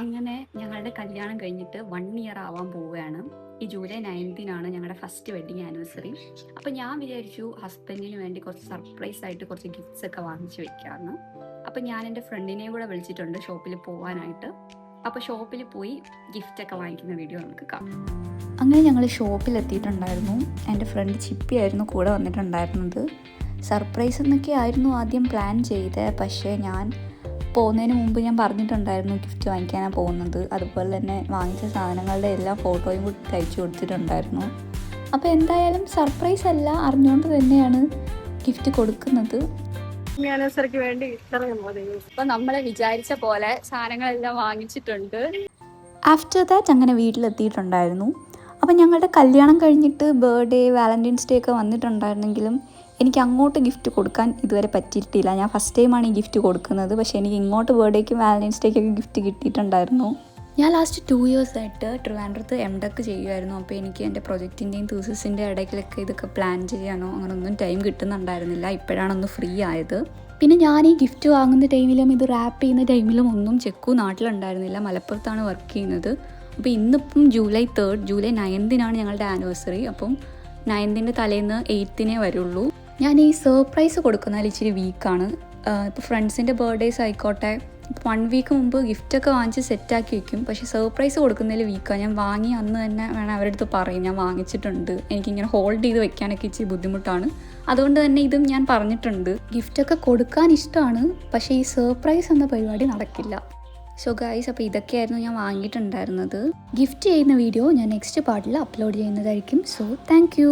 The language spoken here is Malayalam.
അങ്ങനെ ഞങ്ങളുടെ കല്യാണം കഴിഞ്ഞിട്ട് 1 ഇയർ ആവാൻ പോവുകയാണ്. ഈ ജൂലൈ 9-നാണ് ഞങ്ങളുടെ ഫസ്റ്റ് വെഡിങ് ആനിവേഴ്സറി. അപ്പോൾ ഞാൻ വിചാരിച്ചു ഹസ്ബൻഡിന് വേണ്ടി കുറച്ച് സർപ്രൈസ് ആയിട്ട് കുറച്ച് ഗിഫ്റ്റ്സ് ഒക്കെ വാങ്ങിച്ചു വെക്കാമെന്ന്. അപ്പോൾ ഞാൻ എൻ്റെ ഫ്രണ്ടിനെയും കൂടെ വിളിച്ചിട്ടുണ്ട് ഷോപ്പിൽ പോകാനായിട്ട്. അപ്പോൾ ഷോപ്പിൽ പോയി ഗിഫ്റ്റ് ഒക്കെ വാങ്ങിക്കുന്ന വീഡിയോ നമുക്ക് കാണാം. അങ്ങനെ ഞങ്ങൾ ഷോപ്പിലെത്തിയിട്ടുണ്ടായിരുന്നു. എൻ്റെ ഫ്രണ്ട് ചിപ്പിയായിരുന്നു കൂടെ വന്നിട്ടുണ്ടായിരുന്നത്. സർപ്രൈസ് എന്നൊക്കെ ആയിരുന്നു ആദ്യം പ്ലാൻ ചെയ്തത്. പക്ഷേ ഞാൻ പോകുന്നതിന് മുമ്പ് ഞാൻ പറഞ്ഞിട്ടുണ്ടായിരുന്നു ഗിഫ്റ്റ് വാങ്ങിക്കാനാണ് പോകുന്നത്. അതുപോലെ തന്നെ വാങ്ങിച്ച സാധനങ്ങളുടെ എല്ലാ ഫോട്ടോയും കൂടി തയ്ച്ചു കൊടുത്തിട്ടുണ്ടായിരുന്നു. അപ്പോൾ എന്തായാലും സർപ്രൈസ് അല്ല, അറിഞ്ഞുകൊണ്ട് തന്നെയാണ് ഗിഫ്റ്റ് കൊടുക്കുന്നത്. ആനിവേഴ്സറിക്ക് വേണ്ടി അപ്പോൾ നമ്മളെ വിചാരിച്ച പോലെ സാധനങ്ങളെല്ലാം വാങ്ങിച്ചിട്ടുണ്ട്. ആഫ്റ്റർ ദാറ്റ് അങ്ങനെ വീട്ടിലെത്തിയിട്ടുണ്ടായിരുന്നു. അപ്പം ഞങ്ങളുടെ കല്യാണം കഴിഞ്ഞിട്ട് ബർത്ത്ഡേ, വാലൻറ്റൈൻസ് ഡേ ഒക്കെ വന്നിട്ടുണ്ടായിരുന്നെങ്കിലും എനിക്ക് അങ്ങോട്ട് ഗിഫ്റ്റ് കൊടുക്കാൻ ഇതുവരെ പറ്റിയിട്ടില്ല. ഞാൻ ഫസ്റ്റ് ടൈമാണ് ഈ ഗിഫ്റ്റ് കൊടുക്കുന്നത്. പക്ഷേ എനിക്ക് ഇങ്ങോട്ട് ബർത്ത്ഡേക്കും വാലൻറ്റൈൻസ് ഡേക്കൊക്കെ ഗിഫ്റ്റ് കിട്ടിയിട്ടുണ്ടായിരുന്നു. ഞാൻ ലാസ്റ്റ് 2 ഇയേഴ്സായിട്ട് ട്രിവാൻഡ്രത്ത് എംടെക് ചെയ്യുമായിരുന്നു. അപ്പോൾ എനിക്ക് എൻ്റെ പ്രൊജക്റ്റിൻ്റെയും തീസിസിൻ്റെ ഇടയ്ക്കിലൊക്കെ ഇതൊക്കെ പ്ലാൻ ചെയ്യാനോ അങ്ങനെയൊന്നും ടൈം കിട്ടുന്നുണ്ടായിരുന്നില്ല. ഇപ്പോഴാണൊന്ന് ഫ്രീ ആയത്. പിന്നെ ഞാൻ ഈ ഗിഫ്റ്റ് വാങ്ങുന്ന ടൈമിലും ഇത് റാപ്പ് ചെയ്യുന്ന ടൈമിലും ഒന്നും ചെക്കു നാട്ടിലുണ്ടായിരുന്നില്ല. മലപ്പുറത്താണ് വർക്ക് ചെയ്യുന്നത്. അപ്പോൾ ഇന്നിപ്പം ജൂലൈ 9-നാണ് ഞങ്ങളുടെ ആനിവേഴ്സറി. അപ്പം 9-ൻ്റെ തലേന്ന് 8-നെ വരുള്ളൂ. ഞാൻ ഈ സർപ്രൈസ് കൊടുക്കുന്നതിൽ ഇച്ചിരി വീക്കാണ്. ഇപ്പോൾ ഫ്രണ്ട്സിൻ്റെ ബർത്ത്ഡേസ് ആയിക്കോട്ടെ, 1 വീക്ക് മുമ്പ് ഗിഫ്റ്റൊക്കെ വാങ്ങിച്ച് സെറ്റാക്കി വയ്ക്കും. പക്ഷേ സർപ്രൈസ് കൊടുക്കുന്നതിൽ വീക്കാണ്. ഞാൻ വാങ്ങി അന്ന് തന്നെ വേണം അവരുടെ അടുത്ത് പറയും ഞാൻ വാങ്ങിച്ചിട്ടുണ്ട്, എനിക്കിങ്ങനെ ഹോൾഡ് ചെയ്ത് വെക്കാനൊക്കെ ഇച്ചിരി ബുദ്ധിമുട്ടാണ്. അതുകൊണ്ട് തന്നെ ഇതും ഞാൻ പറഞ്ഞിട്ടുണ്ട്. ഗിഫ്റ്റൊക്കെ കൊടുക്കാൻ ഇഷ്ടമാണ്, പക്ഷേ ഈ സർപ്രൈസ് എന്ന പരിപാടി നടക്കില്ല. സോ ഗൈസ്, അപ്പോൾ ഇതൊക്കെയായിരുന്നു ഞാൻ വാങ്ങിയിട്ടുണ്ടായിരുന്നത്. ഗിഫ്റ്റ് ചെയ്യുന്ന വീഡിയോ ഞാൻ നെക്സ്റ്റ് പാർട്ടിൽ അപ്ലോഡ് ചെയ്യുന്നതായിരിക്കും. So thank you.